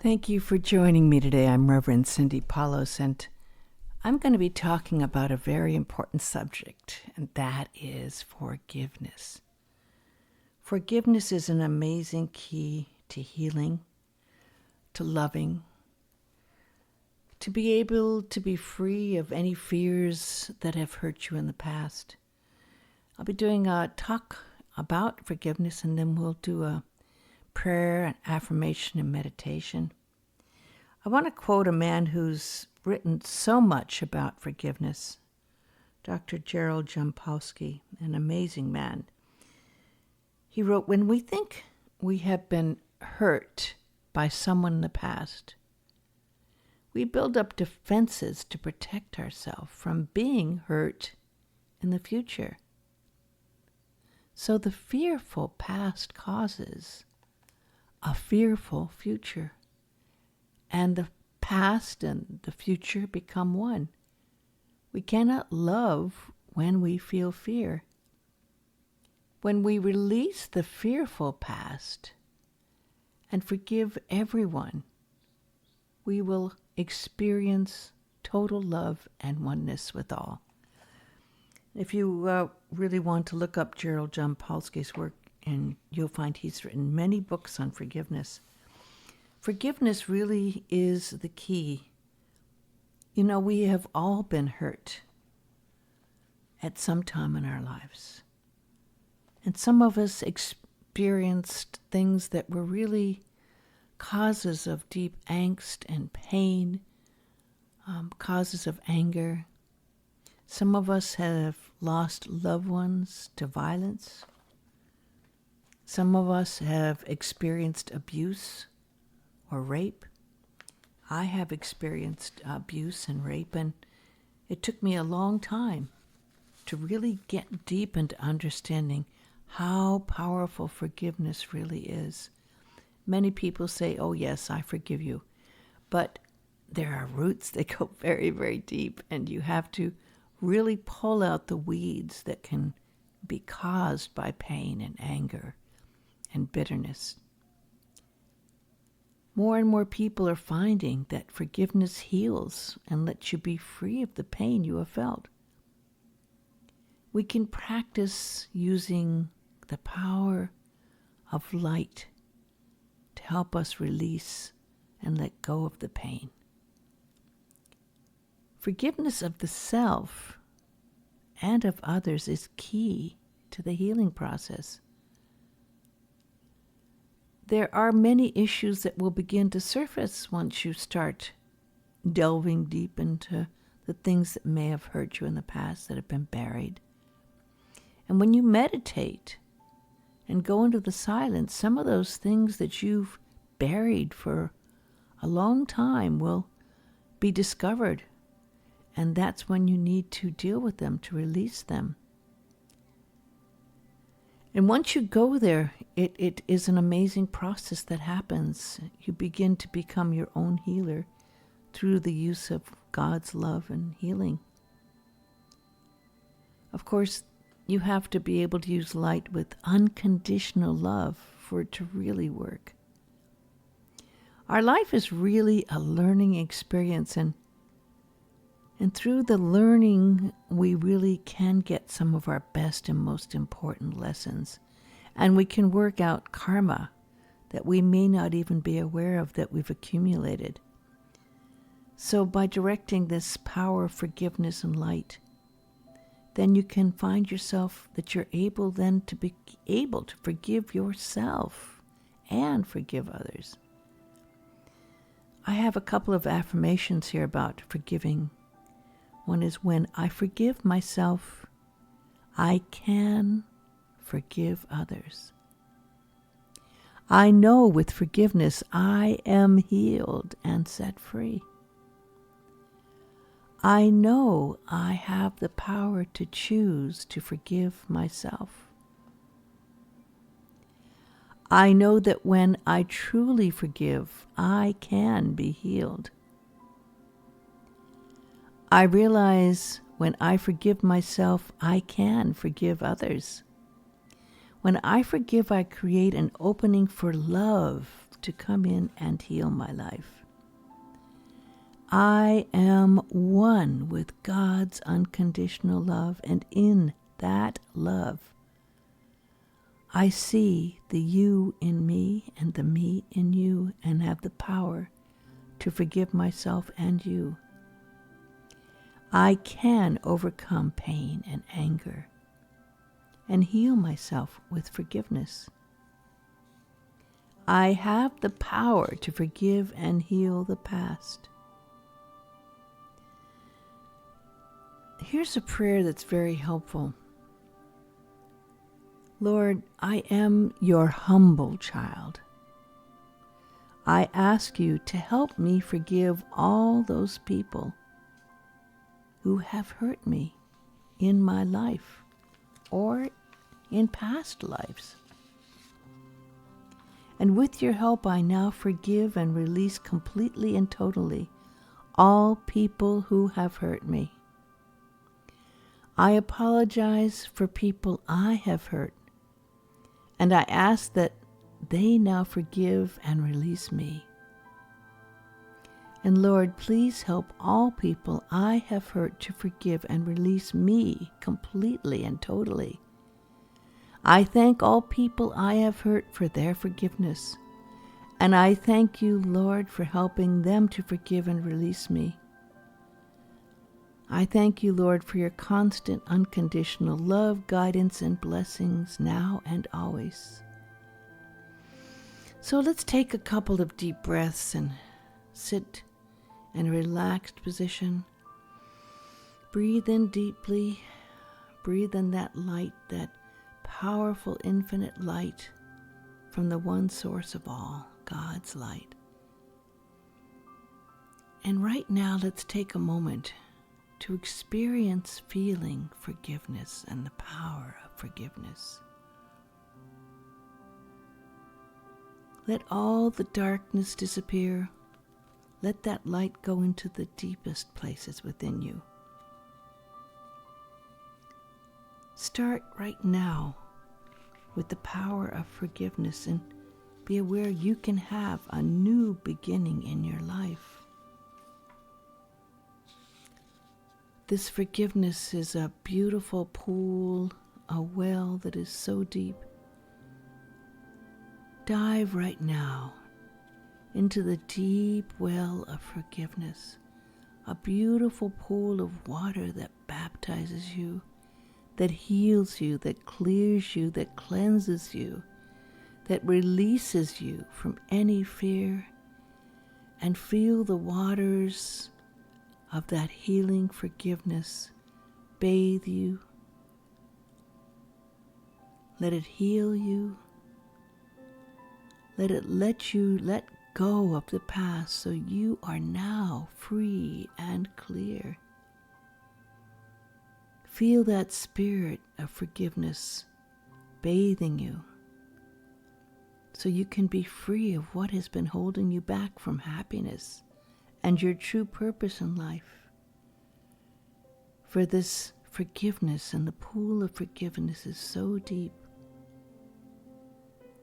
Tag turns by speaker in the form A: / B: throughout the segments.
A: Thank you for joining me today. I'm Reverend Cindy Paulos, and I'm going to be talking about a very important subject, and that is forgiveness. Forgiveness is an amazing key to healing, to loving, to be able to be free of any fears that have hurt you in the past. I'll be doing a talk about forgiveness, and then we'll do a prayer and affirmation and meditation. I want to quote a man who's written so much about forgiveness, Dr. Gerald Jampolsky, an amazing man. He wrote, "When we think we have been hurt by someone in the past, we build up defenses to protect ourselves from being hurt in the future. So the fearful past causes a fearful future, and the past and the future become one. We cannot love when we feel fear. When we release the fearful past and forgive everyone, we will experience total love and oneness with all." If you really want to look up Gerald Jampolsky's work, and you'll find he's written many books on forgiveness. Forgiveness really is the key. You know, we have all been hurt at some time in our lives. And some of us experienced things that were really causes of deep angst and pain, causes of anger. Some of us have lost loved ones to violence. Some of us have experienced abuse or rape. I have experienced abuse and rape, and it took me a long time to really get deep into understanding how powerful forgiveness really is. Many people say, "Oh yes, I forgive you," but there are roots that go very, very deep, and you have to really pull out the weeds that can be caused by pain and anger and bitterness. More and more people are finding that forgiveness heals and lets you be free of the pain you have felt. We can practice using the power of light to help us release and let go of the pain. Forgiveness of the self and of others is key to the healing process. There are many issues that will begin to surface once you start delving deep into the things that may have hurt you in the past that have been buried. And when you meditate and go into the silence, some of those things that you've buried for a long time will be discovered. And that's when you need to deal with them, to release them. And once you go there, it is an amazing process that happens. You begin to become your own healer through the use of God's love and healing. Of course, you have to be able to use light with unconditional love for it to really work. Our life is really a learning experience, and through the learning, we really can get some of our best and most important lessons. And we can work out karma that we may not even be aware of that we've accumulated. So by directing this power of forgiveness and light, then you can find yourself that you're able then to be able to forgive yourself and forgive others. I have a couple of affirmations here about forgiving. One is, when I forgive myself, I can forgive others. I know with forgiveness I am healed and set free. I know I have the power to choose to forgive myself. I know that when I truly forgive, I can be healed. I realize when I forgive myself, I can forgive others. When I forgive, I create an opening for love, to come in and heal my life. I am one with God's unconditional love, and in that love, I see the you in me and the me in you, and have the power to forgive myself and you. I can overcome pain and anger and heal myself with forgiveness. I have the power to forgive and heal the past. Here's a prayer that's very helpful. Lord, I am your humble child. I ask you to help me forgive all those people who have hurt me in my life or in past lives. And with your help, I now forgive and release completely and totally all people who have hurt me. I apologize for people I have hurt, and I ask that they now forgive and release me. And Lord, please help all people I have hurt to forgive and release me completely and totally. I thank all people I have hurt for their forgiveness, and I thank you, Lord, for helping them to forgive and release me. I thank you, Lord, for your constant, unconditional love, guidance, and blessings now and always. So let's take a couple of deep breaths and sit in a relaxed position. Breathe in deeply. Breathe in that light, that powerful, infinite light from the one source of all, God's light. And right now, let's take a moment to experience feeling forgiveness and the power of forgiveness. Let all the darkness disappear. Let that light go into the deepest places within you. Start right now with the power of forgiveness and be aware you can have a new beginning in your life. This forgiveness is a beautiful pool, a well that is so deep. Dive right now into the deep well of forgiveness, a beautiful pool of water that baptizes you, that heals you, that clears you, that cleanses you, that releases you from any fear, and feel the waters of that healing forgiveness bathe you. Let it heal you. Let you let go of the past so you are now free and clear. Feel that spirit of forgiveness bathing you so you can be free of what has been holding you back from happiness and your true purpose in life. For this forgiveness and the pool of forgiveness is so deep.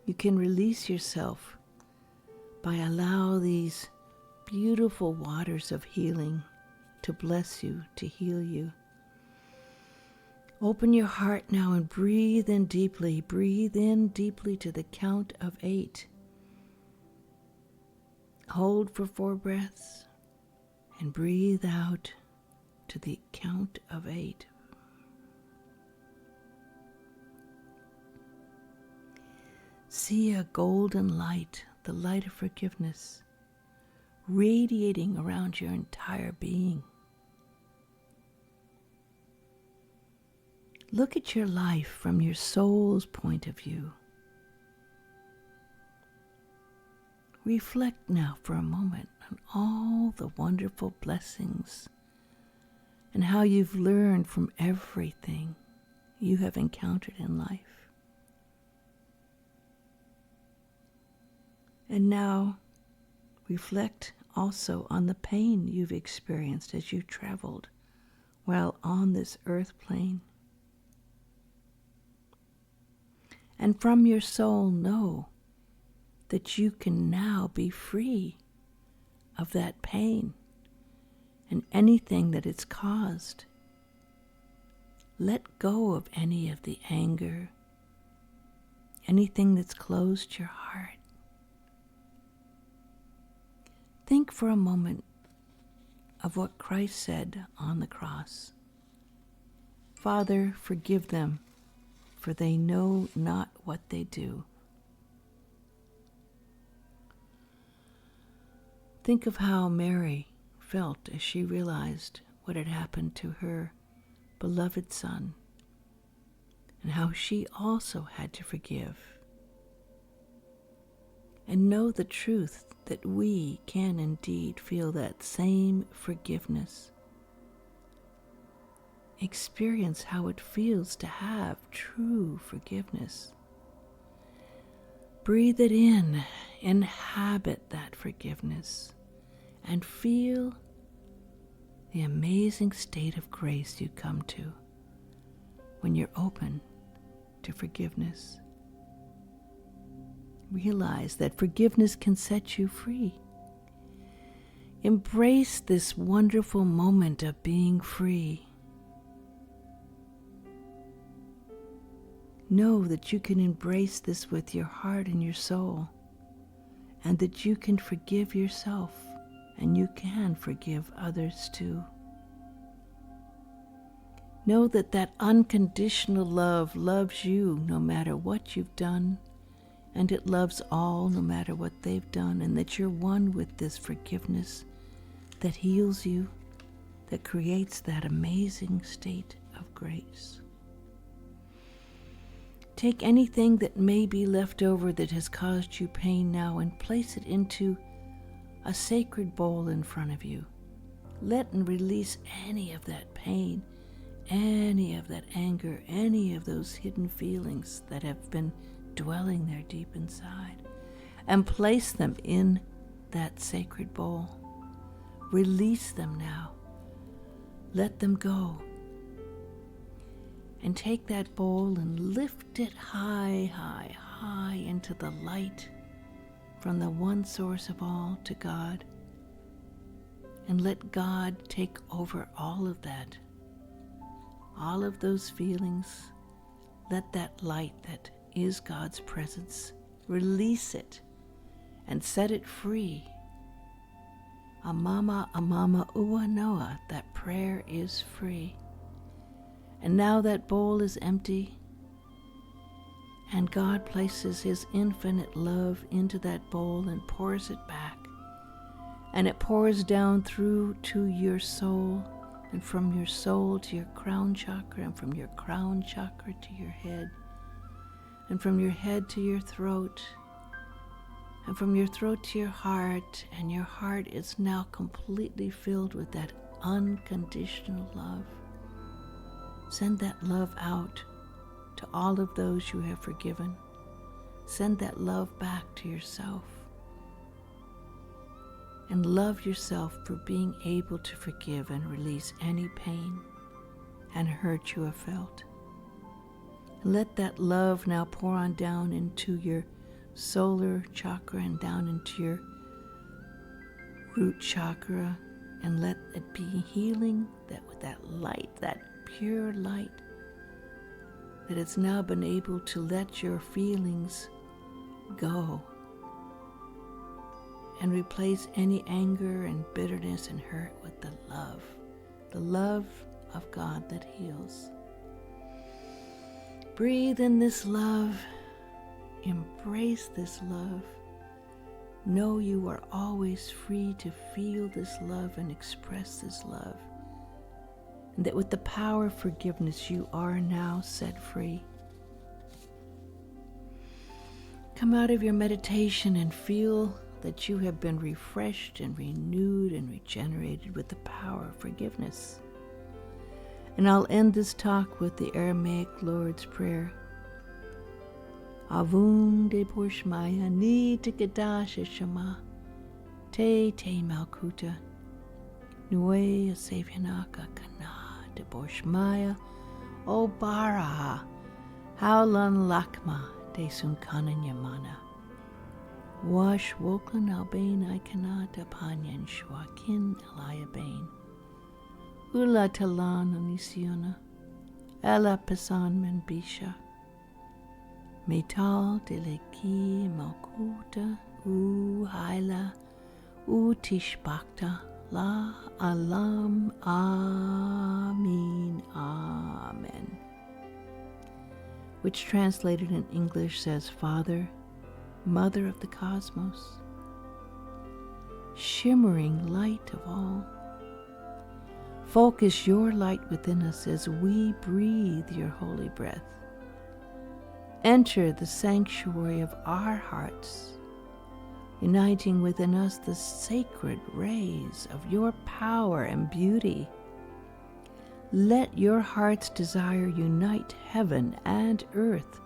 A: You can release yourself by allow these beautiful waters of healing to bless you, to heal you. Open your heart now and breathe in deeply. Breathe in deeply to the count of 8. Hold for 4 breaths and breathe out to the count of 8. See a golden light, the light of forgiveness, radiating around your entire being. Look at your life from your soul's point of view. Reflect now for a moment on all the wonderful blessings and how you've learned from everything you have encountered in life. And now reflect also on the pain you've experienced as you traveled while on this earth plane. And from your soul, know that you can now be free of that pain and anything that it's caused. Let go of any of the anger, anything that's closed your heart. Think for a moment of what Christ said on the cross. Father, forgive them, for they know not what they do. Think of how Mary felt as she realized what had happened to her beloved son, and how she also had to forgive. And know the truth that we can indeed feel that same forgiveness. Experience how it feels to have true forgiveness. Breathe it in, inhabit that forgiveness, and feel the amazing state of grace you come to when you're open to forgiveness. Realize that forgiveness can set you free. Embrace this wonderful moment of being free. Know that you can embrace this with your heart and your soul, and that you can forgive yourself, and you can forgive others too. Know that that unconditional love loves you no matter what you've done, and it loves all no matter what they've done, and that you're one with this forgiveness that heals you, that creates that amazing state of grace. Take anything that may be left over that has caused you pain now and place it into a sacred bowl in front of you. Let and release any of that pain, any of that anger, any of those hidden feelings that have been dwelling there deep inside, and place them in that sacred bowl. Release them now. Let them go. And take that bowl and lift it high, high, high into the light from the one source of all to God. And let God take over all of that, all of those feelings. Let that light that is God's presence release it and set it free. Amama, amama, ua noa, that prayer is free. And now that bowl is empty, and God places His infinite love into that bowl and pours it back. And it pours down through to your soul, and from your soul to your crown chakra, and from your crown chakra to your head, and from your head to your throat, and from your throat to your heart, and your heart is now completely filled with that unconditional love. Send that love out to all of those you have forgiven. Send that love back to yourself. And love yourself for being able to forgive and release any pain and hurt you have felt. And let that love now pour on down into your solar chakra and down into your root chakra, and let it be healing that with that light, that pure light, that it's now been able to let your feelings go and replace any anger and bitterness and hurt with the love of God that heals. Breathe in this love, embrace this love. Know you are always free to feel this love and express this love. And that with the power of forgiveness, you are now set free. Come out of your meditation and feel that you have been refreshed and renewed and regenerated with the power of forgiveness. And I'll end this talk with the Aramaic Lord's Prayer. Avum de Porshmaya ni tikadash shama te malkuta nuea savianaka kana de Porshmaya o baraha haulan lakma de sunkanan yamana Wash Woklan Albain Ikanata Panyan Shwakin Eliabain. Ula Talan Onisiona. Ella Pesan Menbisha. Metal Deleki Malkuta U Haila U Tishbakta La Alam Amin Amen. Which translated in English says, Father, Mother of the cosmos, shimmering light of all, focus your light within us as we breathe your holy breath. Enter the sanctuary of our hearts, uniting within us the sacred rays of your power and beauty. Let your heart's desire unite heaven and earth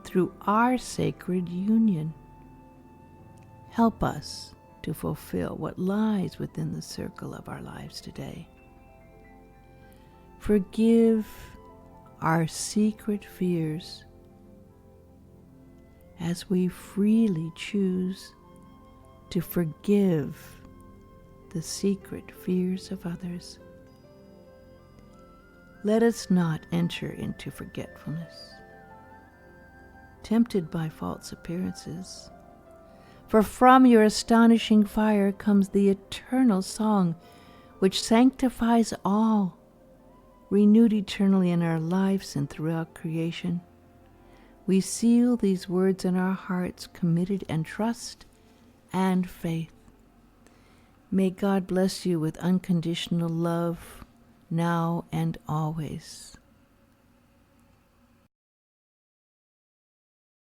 A: through our sacred union. Help us to fulfill what lies within the circle of our lives today. Forgive our secret fears as we freely choose to forgive the secret fears of others. Let us not enter into forgetfulness, tempted by false appearances. For from your astonishing fire comes the eternal song, which sanctifies all, renewed eternally in our lives and throughout creation. We seal these words in our hearts, committed in trust and faith. May God bless you with unconditional love, now and always.